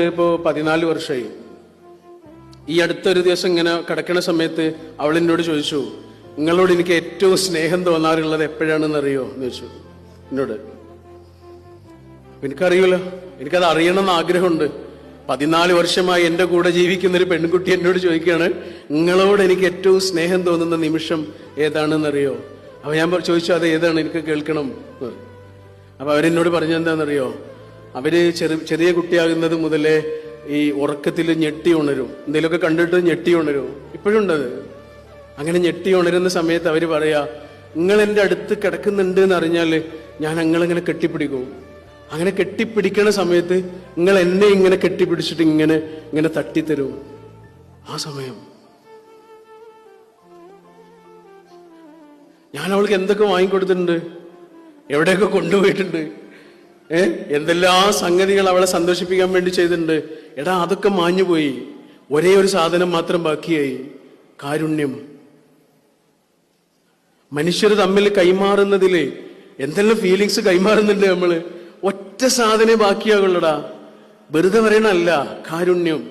ഇപ്പോൾ 14 വർഷമായി. ഈ അടുത്തൊരു ദിവസം ഇങ്ങനെ കിടക്കുന്ന സമയത്ത് അവൾ എന്നോട് ചോദിച്ചു, നിങ്ങളോട് എനിക്ക് ഏറ്റവും സ്നേഹം തോന്നാറുള്ളത് എപ്പോഴാണെന്ന് അറിയോ എന്ന് ചോദിച്ചു എന്നോട്. എനിക്കറിയൂലോ, എനിക്കത് അറിയണമെന്ന് ആഗ്രഹമുണ്ട്. 14 വർഷമായി എൻ്റെ കൂടെ ജീവിക്കുന്ന ഒരു പെൺകുട്ടി എന്നോട് ചോദിക്കുകയാണ്, നിങ്ങളോട് എനിക്ക് ഏറ്റവും സ്നേഹം തോന്നുന്ന നിമിഷം ഏതാണെന്നറിയോ? അപ്പൊ ഞാൻ ചോദിച്ചു, അത് ഏതാണ്, എനിക്ക് കേൾക്കണം. അപ്പൊ അവരെന്നോട് പറഞ്ഞെന്താണെന്നറിയോ? അവര് ചെറിയ കുട്ടിയാകുന്നത് മുതലേ ഈ ഉറക്കത്തിൽ ഞെട്ടി ഉണരും, എന്തെങ്കിലുമൊക്കെ കണ്ടിട്ട് ഞെട്ടി ഉണരും. ഇപ്പോഴും ഉണ്ടത്. അങ്ങനെ ഞെട്ടി ഉണരുന്ന സമയത്ത് അവര് പറയാ, നിങ്ങൾ എൻ്റെ അടുത്ത് കിടക്കുന്നുണ്ട് എന്ന് അറിഞ്ഞാല് ഞാൻ നിങ്ങളിങ്ങനെ കെട്ടിപ്പിടിക്കും. അങ്ങനെ കെട്ടിപ്പിടിക്കണ സമയത്ത് നിങ്ങൾ എന്നെ ഇങ്ങനെ കെട്ടിപ്പിടിച്ചിട്ട് ഇങ്ങനെ ഇങ്ങനെ തട്ടിത്തരും. ആ സമയം ഞാൻ അവൾക്ക് എന്തൊക്കെ വാങ്ങിക്കൊടുത്തിട്ടുണ്ട്, എവിടെയൊക്കെ കൊണ്ടുപോയിട്ടുണ്ട്, എന്തെല്ലാം സംഗതികൾ അവളെ സന്തോഷിപ്പിക്കാൻ വേണ്ടി ചെയ്തിട്ടുണ്ട്. എടാ, അതൊക്കെ മാഞ്ഞുപോയി. ഒരേ ഒരു സാധനം മാത്രം ബാക്കിയായി, കാരുണ്യം. മനുഷ്യർ തമ്മിൽ കൈമാറുന്നതില് എന്തെല്ലാം ഫീലിങ്സ് കൈമാറുന്നുണ്ട് നമ്മള്. ഒറ്റ സാധനം ബാക്കിയാകുള്ളടാ. വെറുതെ പറയണല്ല, കാരുണ്യം.